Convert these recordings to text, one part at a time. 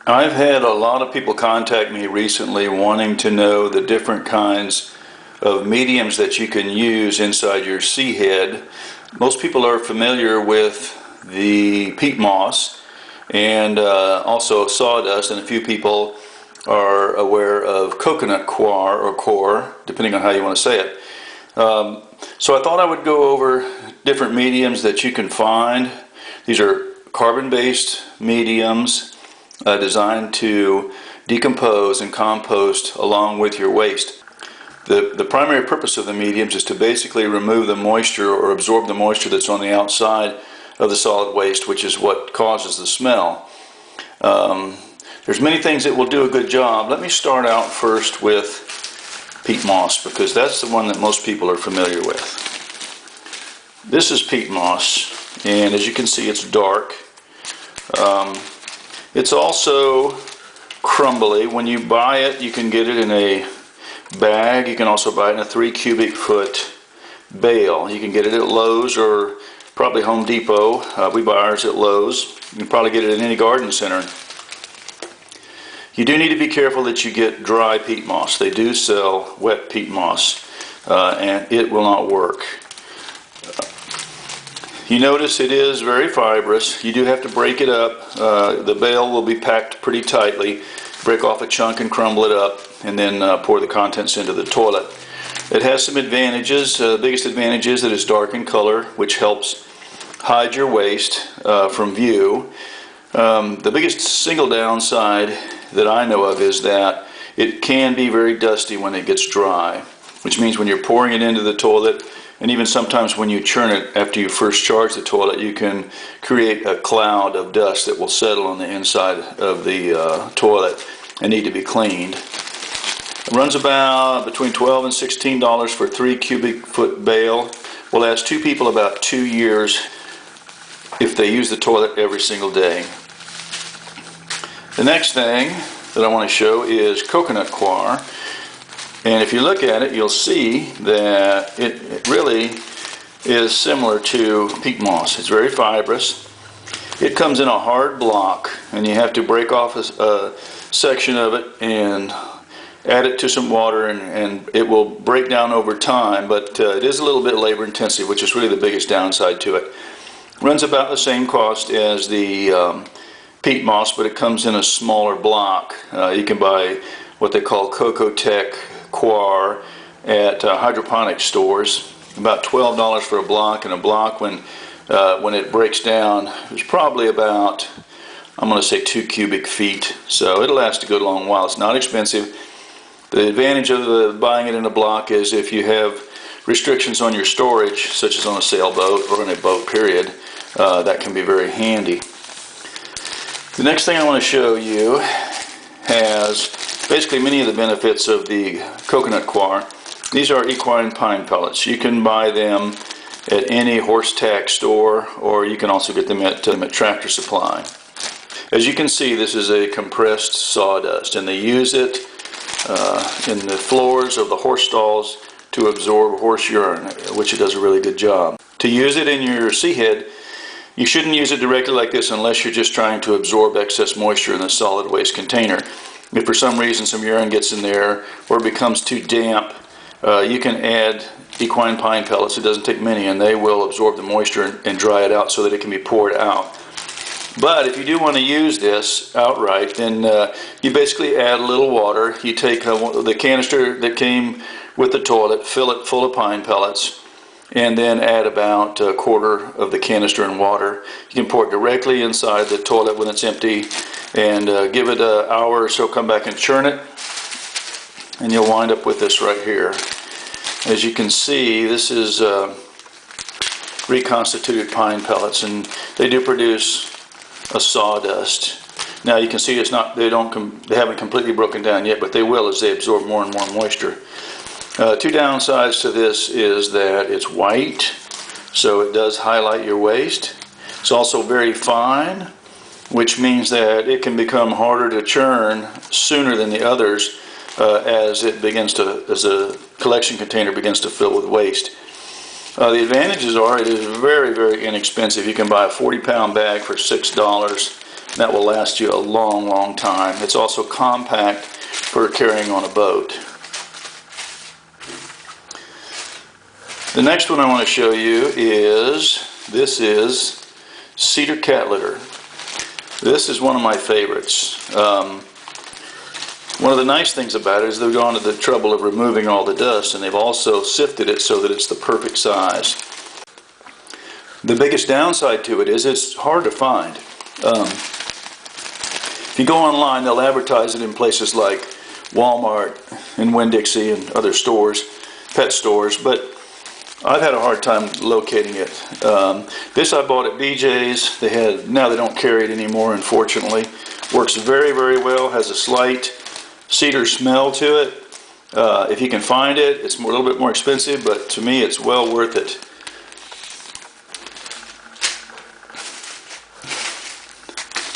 I've had a lot of people contact me recently wanting to know the different kinds of mediums that you can use inside your sea head. Most people are familiar with the peat moss and also sawdust, and a few people are aware of coconut coir or core, depending on how you want to say it. So I thought I would go over different mediums that you can find. These are carbon-based mediums designed to decompose and compost along with your waste. The primary purpose of the mediums is to basically remove the moisture or absorb the moisture that's on the outside of the solid waste, which is what causes the smell. There's many things that will do a good job. Let me start out first with peat moss, because that's the one that most people are familiar with. This is peat moss, and as you can see, it's dark. It's also crumbly. When you buy it, you can get it in a bag. You can also buy it in a 3 cubic foot bale. You can get it at Lowe's or probably Home Depot. We buy ours at Lowe's. You can probably get it in any garden center. You do need to be careful that you get dry peat moss. They do sell wet peat moss, and it will not work. You notice it is very fibrous. You do have to break it up. The bale will be packed pretty tightly. Break off a chunk and crumble it up, and then pour the contents into the toilet. It has some advantages. The biggest advantage is that it's dark in color, which helps hide your waste from view. The biggest single downside that I know of is that it can be very dusty when it gets dry, which means when you're pouring it into the toilet, and even sometimes when you churn it after you first charge the toilet, you can create a cloud of dust that will settle on the inside of the toilet and need to be cleaned. It runs about between $12 and $16 for a 3 cubic foot bale. Will last 2 people about 2 years if they use the toilet every single day. The next thing that I want to show is coconut coir. And if you look at it, you'll see that it really is similar to peat moss. It's very fibrous. It comes in a hard block, and you have to break off a section of it and add it to some water, and it will break down over time, but it is a little bit labor intensive, which is really the biggest downside to it. Runs about the same cost as the peat moss, but it comes in a smaller block. You can buy what they call Cocotech coir at hydroponic stores. About $12 for a block, and a block when it breaks down is probably about, I'm going to say, 2 cubic feet. So it'll last a good long while. It's not expensive. The advantage of buying it in a block is if you have restrictions on your storage, such as on a sailboat or in a boat period, that can be very handy. The next thing I want to show you has basically many of the benefits of the coconut coir. These are equine pine pellets. You can buy them at any horse tack store, or you can also get them at Tractor Supply. As you can see, this is a compressed sawdust, and they use it in the floors of the horse stalls to absorb horse urine, which it does a really good job. To use it in your sea head, you shouldn't use it directly like this unless you're just trying to absorb excess moisture in the solid waste container. If for some reason some urine gets in there or becomes too damp, you can add equine pine pellets. It doesn't take many, and they will absorb the moisture and dry it out so that it can be poured out. But if you do want to use this outright, then you basically add a little water. You take the canister that came with the toilet, fill it full of pine pellets, and then add about a quarter of the canister in water. You can pour it directly inside the toilet when it's empty, and give it an hour or so. Come back and churn it, and you'll wind up with this right here. As you can see, this is reconstituted pine pellets, and they do produce a sawdust. Now you can see it's not, they haven't completely broken down yet, but they will as they absorb more and more moisture. 2 downsides to this is that it's white, so it does highlight your waste. It's also very fine, which means that it can become harder to churn sooner than the others as the collection container begins to fill with waste. The advantages are it is very, very inexpensive. You can buy a 40-pound bag for $6. That will last you a long, long time. It's also compact for carrying on a boat. The next one I want to show you is, this is cedar cat litter. This is one of my favorites. One of the nice things about it is they've gone to the trouble of removing all the dust, and they've also sifted it so that it's the perfect size. The biggest downside to it is it's hard to find. If you go online, they'll advertise it in places like Walmart and Winn-Dixie and other stores, pet stores, but I've had a hard time locating it. This I bought at BJ's. Now they don't carry it anymore, unfortunately. Works very, very well. Has a slight cedar smell to it. If you can find it, it's a little bit more expensive, but to me it's well worth it.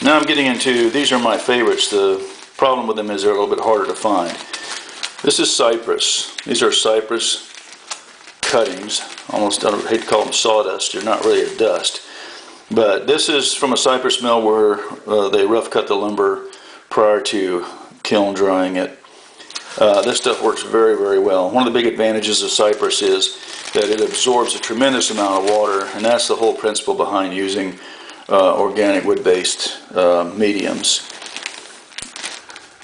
Now I'm getting into, these are my favorites. The problem with them is they're a little bit harder to find. This is cypress. These are cypress cuttings. Almost, I hate to call them sawdust. They're not really a dust. But this is from a cypress mill where they rough cut the lumber prior to kiln drying it. This stuff works very, very well. One of the big advantages of cypress is that it absorbs a tremendous amount of water, and that's the whole principle behind using organic wood-based mediums.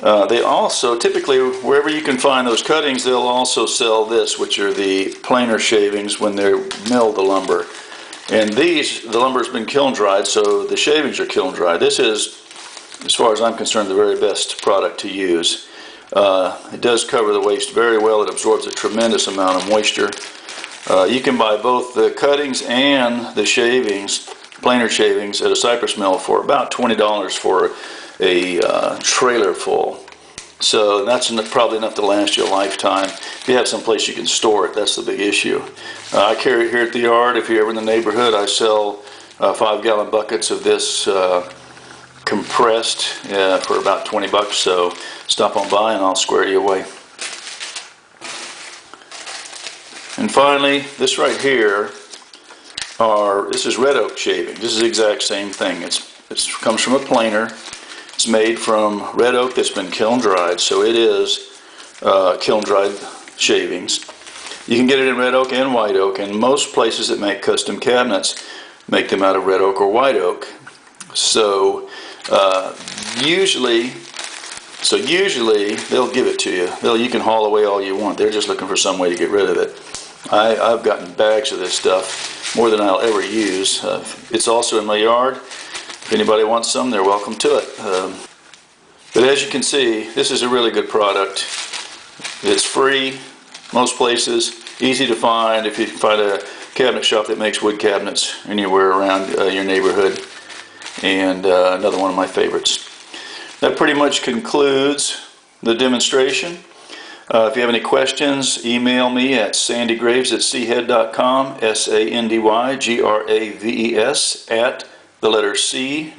They also, typically, wherever you can find those cuttings, they'll also sell this, which are the planer shavings when they mill the lumber. And these, the lumber has been kiln dried, so the shavings are kiln dried. This is, as far as I'm concerned, the very best product to use. It does cover the waste very well. It absorbs a tremendous amount of moisture. You can buy both the cuttings and the shavings, planer shavings, at a cypress mill for about $20 for a trailer full. So that's probably enough to last you a lifetime. If you have some place you can store it, that's the big issue. I carry it here at the yard. If you're ever in the neighborhood, I sell 5-gallon buckets of this compressed for about 20 bucks. So stop on by and I'll square you away. And finally, this right here this is red oak shaving. This is the exact same thing. It comes from a planer. It's made from red oak that's been kiln dried, so it is kiln dried shavings. You can get it in red oak and white oak, and most places that make custom cabinets make them out of red oak or white oak. So usually they'll give it to you. You can haul away all you want. They're just looking for some way to get rid of it. I've gotten bags of this stuff, more than I'll ever use. It's also in my yard. If anybody wants some, they're welcome to it. But as you can see, this is a really good product. It's free most places, easy to find if you can find a cabinet shop that makes wood cabinets anywhere around your neighborhood. And another one of my favorites. That pretty much concludes the demonstration. If you have any questions, email me at sandygraves@chead.com, SANDYGRAVES @ the letter C-HEAD.com.